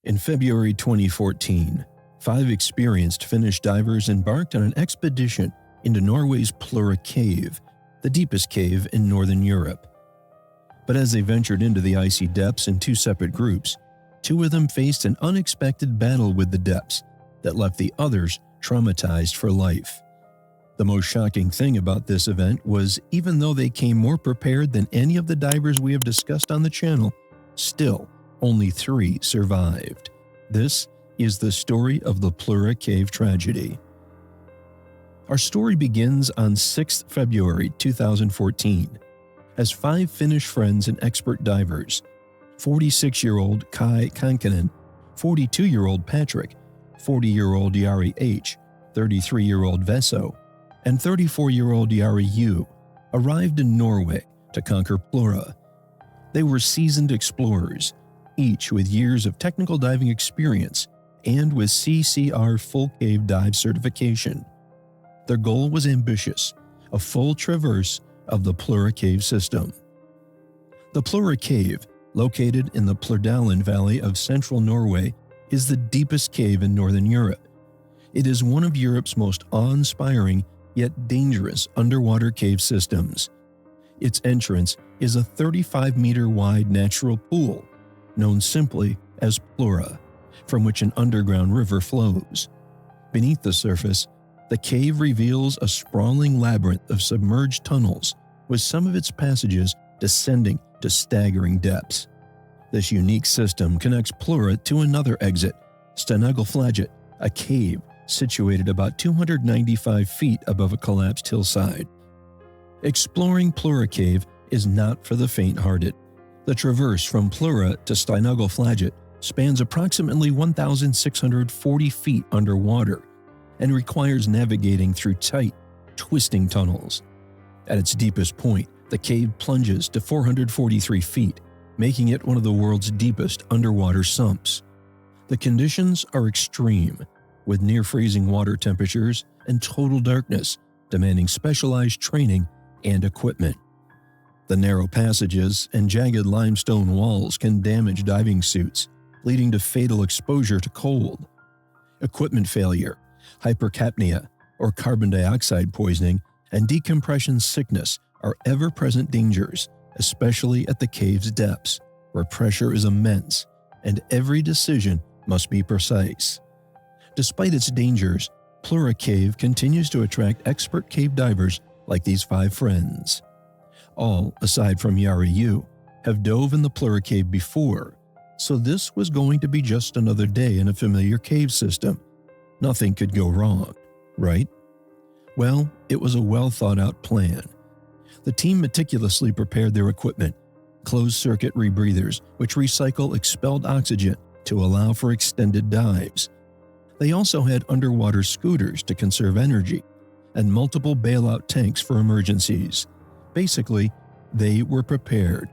In February 2014, 5 experienced Finnish divers embarked on an expedition into Norway's Plura Cave, the deepest cave in northern Europe. But as they ventured into the icy depths in 2 separate groups, 2 of them faced an unexpected battle with the depths that left the others traumatized for life. The most shocking thing about this event was, even though they came more prepared than any of the divers we have discussed on the channel, still only 3 survived. This is the story of the Plura Cave tragedy. Our story begins on 6 February 2014, as 5 Finnish friends and expert divers, 46-year-old Kai Kankinen, 42-year-old Patrick, 40-year-old Jari H., 33-year-old Veso, and 34-year-old Jari U, arrived in Norway to conquer Plura. They were seasoned explorers, each with years of technical diving experience and with CCR full cave dive certification. Their goal was ambitious, a full traverse of the Plura Cave system. The Plura Cave, located in the Plurdalen Valley of central Norway, is the deepest cave in northern Europe. It is one of Europe's most awe-inspiring yet dangerous underwater cave systems. Its entrance is a 35-meter wide natural pool, known simply as Plura, from which an underground river flows. Beneath the surface, the cave reveals a sprawling labyrinth of submerged tunnels, with some of its passages descending to staggering depths. This unique system connects Plura to another exit, Steinaglflaget, a cave situated about 295 feet above a collapsed hillside. Exploring Plura Cave is not for the faint-hearted. The traverse from Plura to Steinaglflaget spans approximately 1,640 feet underwater and requires navigating through tight, twisting tunnels. At its deepest point, the cave plunges to 443 feet, making it one of the world's deepest underwater sumps. The conditions are extreme, with near-freezing water temperatures and total darkness, demanding specialized training and equipment. The narrow passages and jagged limestone walls can damage diving suits, leading to fatal exposure to cold. Equipment failure, hypercapnia, or carbon dioxide poisoning, and decompression sickness are ever-present dangers, especially at the cave's depths, where pressure is immense and every decision must be precise. Despite its dangers, Plura Cave continues to attract expert cave divers like these 5 friends. All, aside from Jari U, have dove in the Plura Cave before, so this was going to be just another day in a familiar cave system. Nothing could go wrong, right? Well, it was a well-thought-out plan. The team meticulously prepared their equipment, closed-circuit rebreathers which recycle expelled oxygen to allow for extended dives. They also had underwater scooters to conserve energy, and multiple bailout tanks for emergencies. Basically, they were prepared.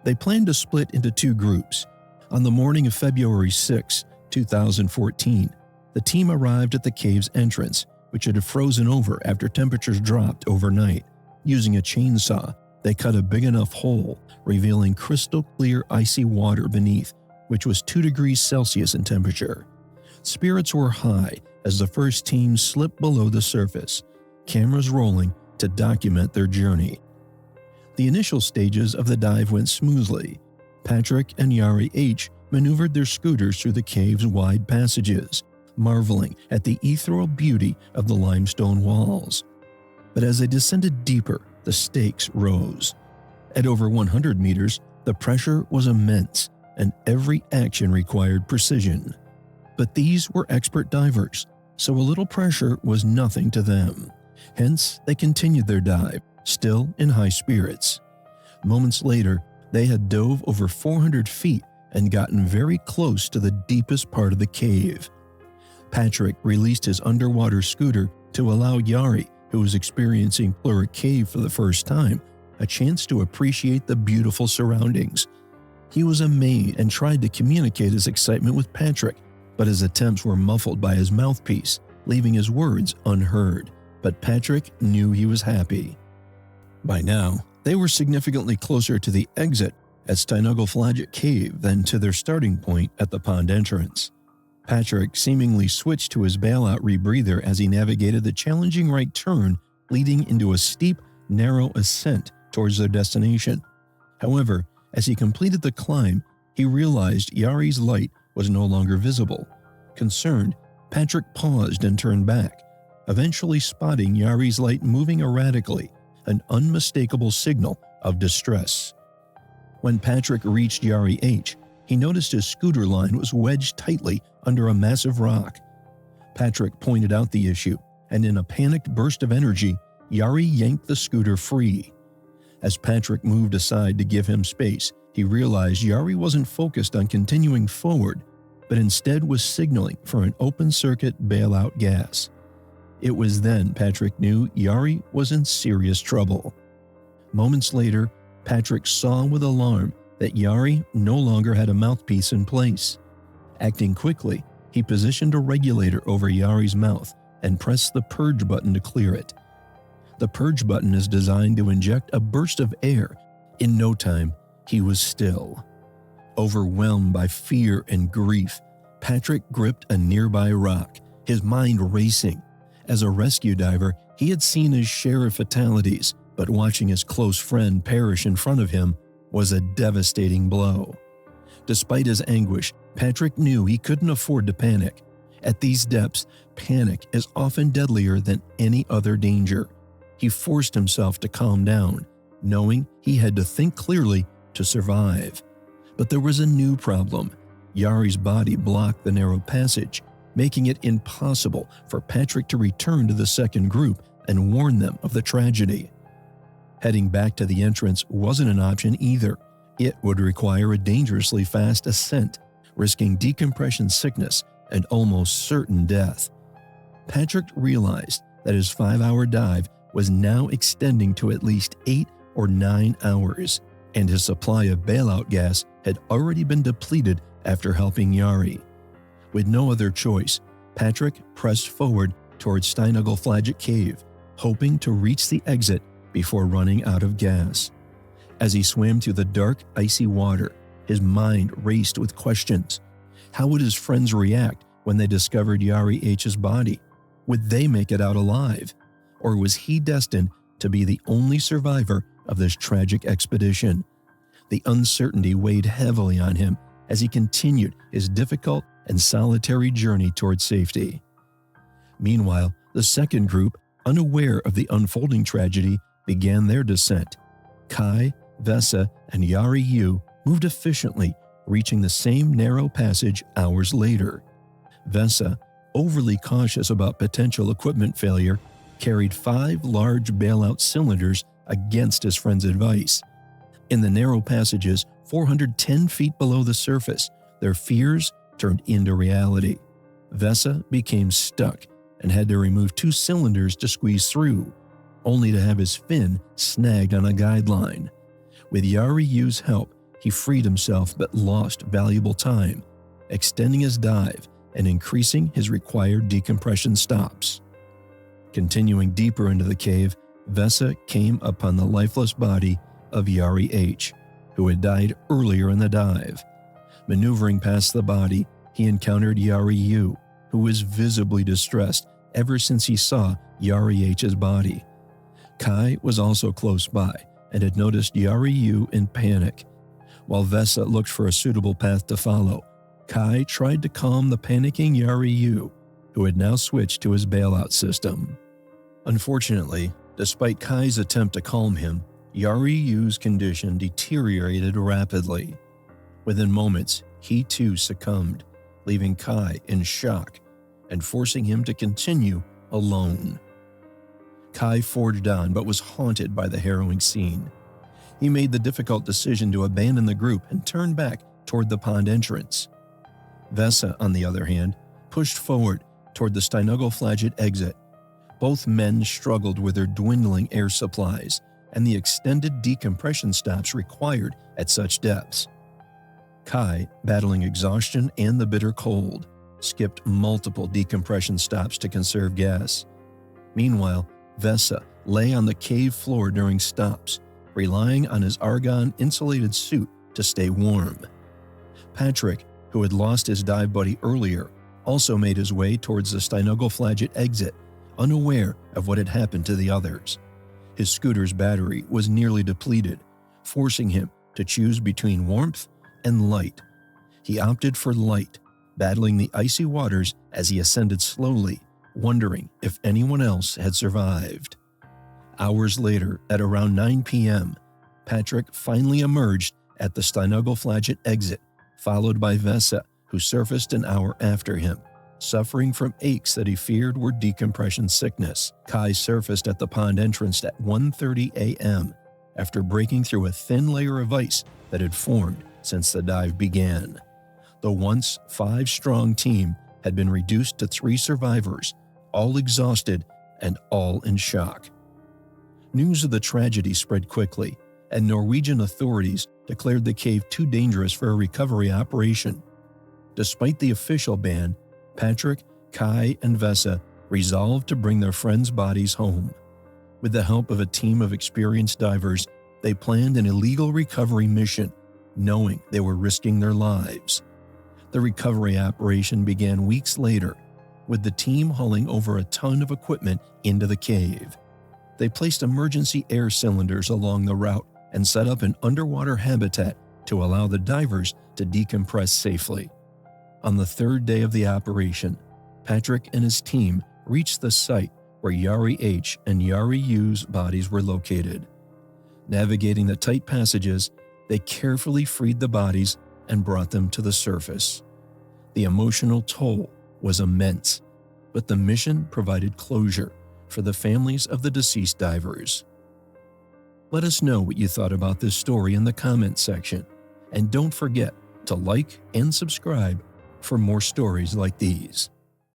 They planned to split into 2 groups. On the morning of February 6, 2014, the team arrived at the cave's entrance, which had frozen over after temperatures dropped overnight. Using a chainsaw, they cut a big enough hole, revealing crystal clear icy water beneath, which was 2 degrees Celsius in temperature. Spirits were high as the first team slipped below the surface, cameras rolling to document their journey. The initial stages of the dive went smoothly. Patrick and Jari H. maneuvered their scooters through the cave's wide passages, marveling at the ethereal beauty of the limestone walls. But as they descended deeper, the stakes rose. At over 100 meters, the pressure was immense, and every action required precision. But these were expert divers, so a little pressure was nothing to them. Hence, they continued their dive, still in high spirits. Moments later, they had dove over 400 feet and gotten very close to the deepest part of the cave. Patrick released his underwater scooter to allow Jari, who was experiencing Plura Cave for the first time, a chance to appreciate the beautiful surroundings. He was amazed and tried to communicate his excitement with Patrick, but his attempts were muffled by his mouthpiece, leaving his words unheard. But Patrick knew he was happy. By now, they were significantly closer to the exit at Steinuggleflaget Cave than to their starting point at the pond entrance. Patrick seemingly switched to his bailout rebreather as he navigated the challenging right turn leading into a steep, narrow ascent towards their destination. However, as he completed the climb, he realized Yari's light was no longer visible. Concerned, Patrick paused and turned back, eventually spotting Yari's light moving erratically, an unmistakable signal of distress. When Patrick reached Yari H, he noticed his scooter line was wedged tightly under a massive rock. Patrick pointed out the issue, and in a panicked burst of energy, Yari yanked the scooter free. As Patrick moved aside to give him space, he realized Yari wasn't focused on continuing forward, but instead was signaling for an open-circuit bailout gas. It was then Patrick knew Yari was in serious trouble. Moments later, Patrick saw with alarm that Yari no longer had a mouthpiece in place. Acting quickly, he positioned a regulator over Yari's mouth and pressed the purge button to clear it. The purge button is designed to inject a burst of air. In no time, he was still. Overwhelmed by fear and grief, Patrick gripped a nearby rock, his mind racing. As a rescue diver, he had seen his share of fatalities, but watching his close friend perish in front of him was a devastating blow. Despite his anguish, Patrick knew he couldn't afford to panic. At these depths, panic is often deadlier than any other danger. He forced himself to calm down, knowing he had to think clearly to survive. But there was a new problem. Yari's body blocked the narrow passage, making it impossible for Patrick to return to the second group and warn them of the tragedy. Heading back to the entrance wasn't an option either. It would require a dangerously fast ascent, risking decompression sickness and almost certain death. Patrick realized that his 5-hour dive was now extending to at least 8 or 9 hours, and his supply of bailout gas had already been depleted after helping Yari. With no other choice, Patrick pressed forward towards Steinuggleflaget Cave, hoping to reach the exit before running out of gas. As he swam through the dark, icy water, his mind raced with questions. How would his friends react when they discovered Yari H's body? Would they make it out alive? Or was he destined to be the only survivor of this tragic expedition? The uncertainty weighed heavily on him as he continued his difficult and solitary journey toward safety. Meanwhile, the second group, unaware of the unfolding tragedy, began their descent. Kai, Vesa, and Yari Yu moved efficiently, reaching the same narrow passage hours later. Vesa, overly cautious about potential equipment failure, carried 5 large bailout cylinders against his friend's advice. In the narrow passages, 410 feet below the surface, their fears turned into reality. Vesa became stuck and had to remove 2 cylinders to squeeze through, only to have his fin snagged on a guideline. With Yari Yu's help, he freed himself but lost valuable time, extending his dive and increasing his required decompression stops. Continuing deeper into the cave, Vesa came upon the lifeless body of Yari H, who had died earlier in the dive. Maneuvering past the body, he encountered Yari Yu, who was visibly distressed ever since he saw Yari H's body. Kai was also close by and had noticed Yari Yu in panic. While Vesa looked for a suitable path to follow, Kai tried to calm the panicking Yari Yu, who had now switched to his bailout system. Unfortunately, despite Kai's attempt to calm him, Yari Yu's condition deteriorated rapidly. Within moments, he too succumbed, leaving Kai in shock and forcing him to continue alone. Kai forged on but was haunted by the harrowing scene. He made the difficult decision to abandon the group and turn back toward the pond entrance. Vesa, on the other hand, pushed forward toward the Steinuggleflaget exit. Both men struggled with their dwindling air supplies and the extended decompression stops required at such depths. Kai, battling exhaustion and the bitter cold, skipped multiple decompression stops to conserve gas. Meanwhile, Vesa lay on the cave floor during stops, relying on his argon-insulated suit to stay warm. Patrick, who had lost his dive buddy earlier, also made his way towards the Steinuggleflaget exit, unaware of what had happened to the others. His scooter's battery was nearly depleted, forcing him to choose between warmth and light. He opted for light, battling the icy waters as he ascended slowly, wondering if anyone else had survived. Hours later, at around 9 p.m., Patrick finally emerged at the Steinuggleflaget exit, followed by Vesa, who surfaced an hour after him, suffering from aches that he feared were decompression sickness. Kai surfaced at the pond entrance at 1:30 a.m. after breaking through a thin layer of ice that had formed since the dive began. The once 5-strong team had been reduced to 3 survivors, all exhausted and all in shock. News of the tragedy spread quickly, and Norwegian authorities declared the cave too dangerous for a recovery operation. Despite the official ban, Patrick, Kai, and Vesa resolved to bring their friends' bodies home. With the help of a team of experienced divers, they planned an illegal recovery mission, knowing they were risking their lives. The recovery operation began weeks later, with the team hauling over a ton of equipment into the cave. They placed emergency air cylinders along the route and set up an underwater habitat to allow the divers to decompress safely. On the 3rd day of the operation, Patrick and his team reached the site where Yari H. and Yari U.'s bodies were located. Navigating the tight passages, they carefully freed the bodies and brought them to the surface. The emotional toll was immense, but the mission provided closure for the families of the deceased divers. Let us know what you thought about this story in the comments section, and don't forget to like and subscribe for more stories like these.